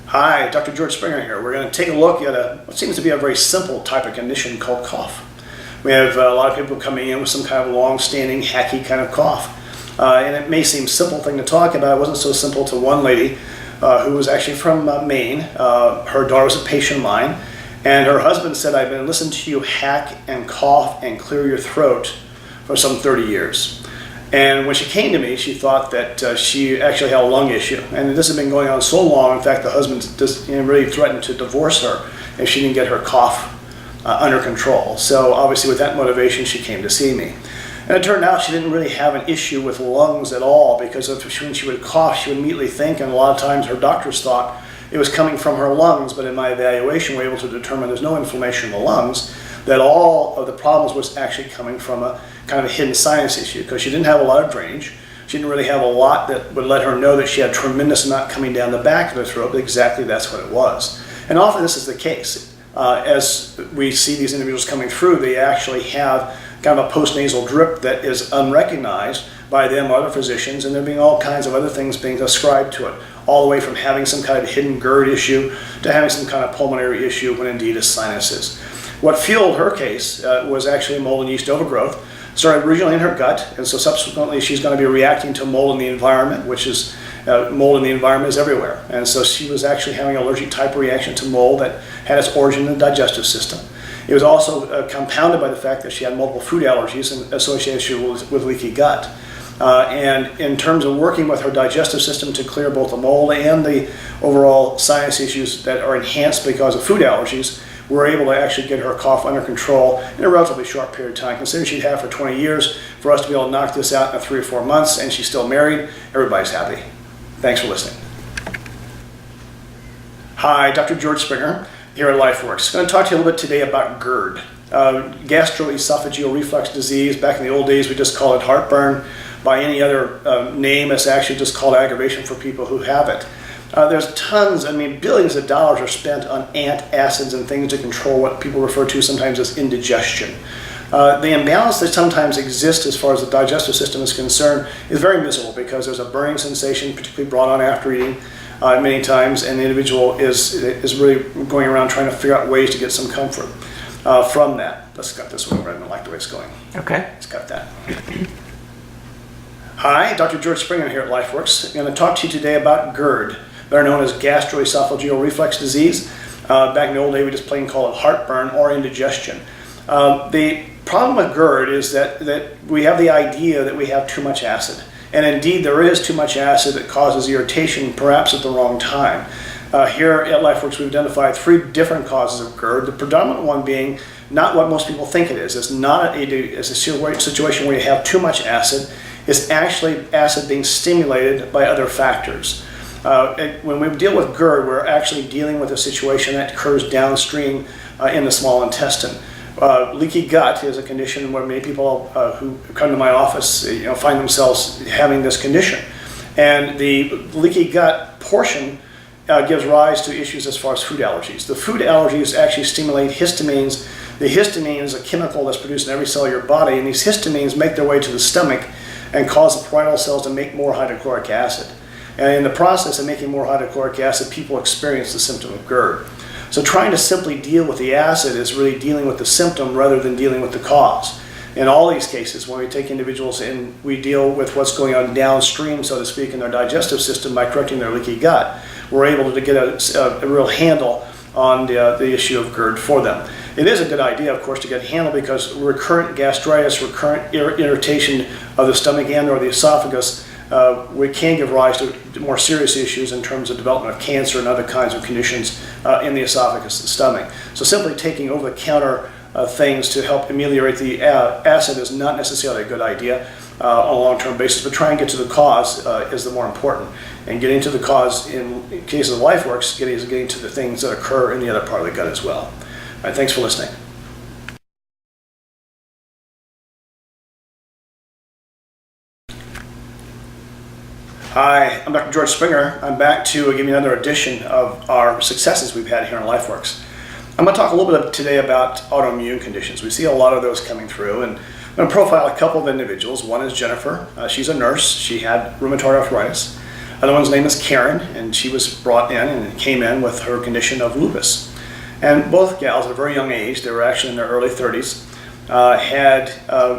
Hi, Dr. George Springer here. We're going to take a look at what seems to be a very simple type of condition called cough. We have a lot of people coming in with some kind of long-standing, hacky kind of cough. And it may seem a simple thing to talk about. It wasn't so simple to one lady who was actually from Maine. Her daughter was a patient of mine. And her husband said, I've been listening to you hack and cough and clear your throat for some 30 years. And when she came to me, she thought that she actually had a lung issue. And this had been going on so long, in fact, the husband just, really threatened to divorce her if she didn't get her cough under control. So obviously with that motivation, she came to see me. And it turned out she didn't really have an issue with lungs at all, because when she would cough, she would immediately think, and a lot of times her doctors thought it was coming from her lungs, but in my evaluation, we were able to determine there's no inflammation in the lungs, that all of the problems was actually coming from a kind of a hidden sinus issue, because she didn't have a lot of drainage. She didn't really have a lot that would let her know that she had a tremendous amount coming down the back of her throat, but exactly that's what it was. And often this is the case. As we see these individuals coming through, they actually have kind of a postnasal drip that is unrecognized by them or other physicians, and there being all kinds of other things being ascribed to it, all the way from having some kind of hidden GERD issue to having some kind of pulmonary issue when indeed it's sinuses. What fueled her case was actually mold and yeast overgrowth. Started originally in her gut, and so subsequently she's going to be reacting to mold in the environment, which is mold in the environment is everywhere. And so she was actually having an allergic type reaction to mold that had its origin in the digestive system. It was also compounded by the fact that she had multiple food allergies and associated with leaky gut. And in terms of working with her digestive system to clear both the mold and the overall sinus issues that are enhanced because of food allergies, we're able to actually get her cough under control in a relatively short period of time. Considering she'd had it for 20 years, for us to be able to knock this out in 3 or 4 months, and she's still married, everybody's happy. Thanks for listening. Hi, Dr. George Springer here at LifeWorks. I'm going to talk to you a little bit today about GERD, gastroesophageal reflux disease. Back in the old days, we just called it heartburn. By any other name, it's actually just called aggravation for people who have it. There's tons, billions of dollars are spent on antacids and things to control what people refer to sometimes as indigestion. The imbalance that sometimes exists as far as the digestive system is concerned is very miserable, because there's a burning sensation, particularly brought on after eating many times, and the individual is really going around trying to figure out ways to get some comfort from that. Let's cut this one. I don't like the way it's going. Okay. Let's cut that. Hi, Dr. George Springer here at LifeWorks. I'm going to talk to you today about GERD, better known as gastroesophageal reflux disease. Back in the old day, we just plain call it heartburn or indigestion. The problem with GERD is that we have the idea that we have too much acid. And indeed, there is too much acid that causes irritation, perhaps at the wrong time. Here at LifeWorks, we've identified 3 different causes of GERD, the predominant one being not what most people think it is. It's not it's a situation where you have too much acid. It's actually acid being stimulated by other factors. When we deal with GERD, we're actually dealing with a situation that occurs downstream in the small intestine. Leaky gut is a condition where many people who come to my office find themselves having this condition. And the leaky gut portion gives rise to issues as far as food allergies. The food allergies actually stimulate histamines. The histamine is a chemical that's produced in every cell of your body, and these histamines make their way to the stomach and cause the parietal cells to make more hydrochloric acid. And in the process of making more hydrochloric acid, people experience the symptom of GERD. So trying to simply deal with the acid is really dealing with the symptom rather than dealing with the cause. In all these cases, when we take individuals and we deal with what's going on downstream, so to speak, in their digestive system by correcting their leaky gut, we're able to get a real handle on the issue of GERD for them. It is a good idea, of course, to get handled, because recurrent gastritis, recurrent irritation of the stomach and or the esophagus, we can give rise to more serious issues in terms of development of cancer and other kinds of conditions in the esophagus and stomach. So simply taking over-the-counter things to help ameliorate the acid is not necessarily a good idea on a long-term basis, but trying to get to the cause is the more important. And getting to the cause, in cases of LifeWorks, getting to the things that occur in the other part of the gut as well. All right, thanks for listening. Hi, I'm Dr. George Springer. I'm back to give you another edition of our successes we've had here in LifeWorks. I'm going to talk a little bit today about autoimmune conditions. We see a lot of those coming through, and I'm going to profile a couple of individuals. One is Jennifer. She's a nurse. She had rheumatoid arthritis. Another one's name is Karen, and she was brought in and came in with her condition of lupus. And both gals at a very young age, they were actually in their early 30s, had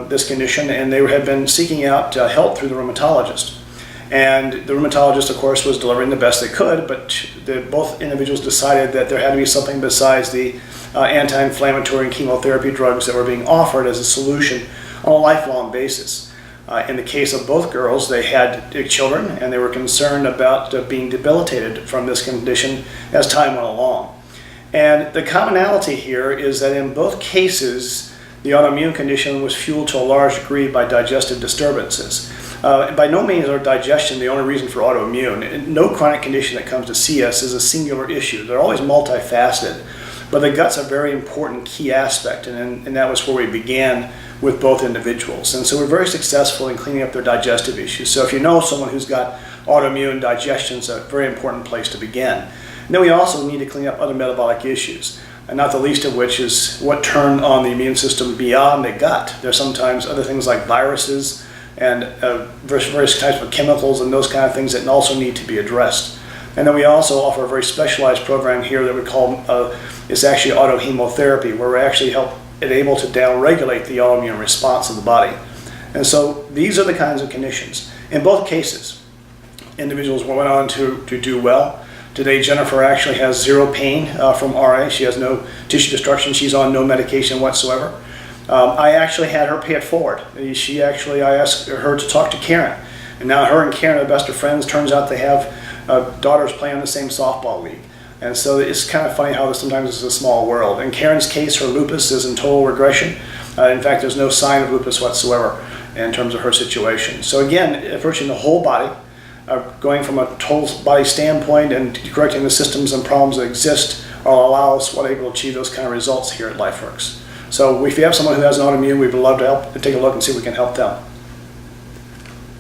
this condition, and they had been seeking out help through the rheumatologist. And the rheumatologist, of course, was delivering the best they could, but both individuals decided that there had to be something besides the anti-inflammatory and chemotherapy drugs that were being offered as a solution on a lifelong basis. In the case of both girls, they had children, and they were concerned about being debilitated from this condition as time went along. And the commonality here is that in both cases, the autoimmune condition was fueled to a large degree by digestive disturbances. By no means are digestion the only reason for autoimmune. No chronic condition that comes to see us is a singular issue. They're always multifaceted, but the gut's a very important key aspect, and that was where we began with both individuals. And so we're very successful in cleaning up their digestive issues. So if you know someone who's got autoimmune, digestion is a very important place to begin. And then we also need to clean up other metabolic issues, and not the least of which is what turn on the immune system beyond the gut. There's sometimes other things like viruses and various types of chemicals and those kind of things that also need to be addressed. And then we also offer a very specialized program here that we call, it's actually autohemotherapy, where we actually able to downregulate the autoimmune response of the body. And so these are the kinds of conditions. In both cases, individuals went on to do well. Today, Jennifer actually has zero pain from RA. She has no tissue destruction. She's on no medication whatsoever. I actually had her pay it forward. I asked her to talk to Karen. And now her and Karen are best of friends. Turns out they have daughters playing in the same softball league. And so it's kind of funny how sometimes it's a small world. In Karen's case, her lupus is in total regression. In fact, there's no sign of lupus whatsoever in terms of her situation. So again, approaching the whole body, going from a total body standpoint and correcting the systems and problems that exist will allow us to be able to achieve those kind of results here at LifeWorks. So if you have someone who has an autoimmune, we'd love to help and take a look and see if we can help them.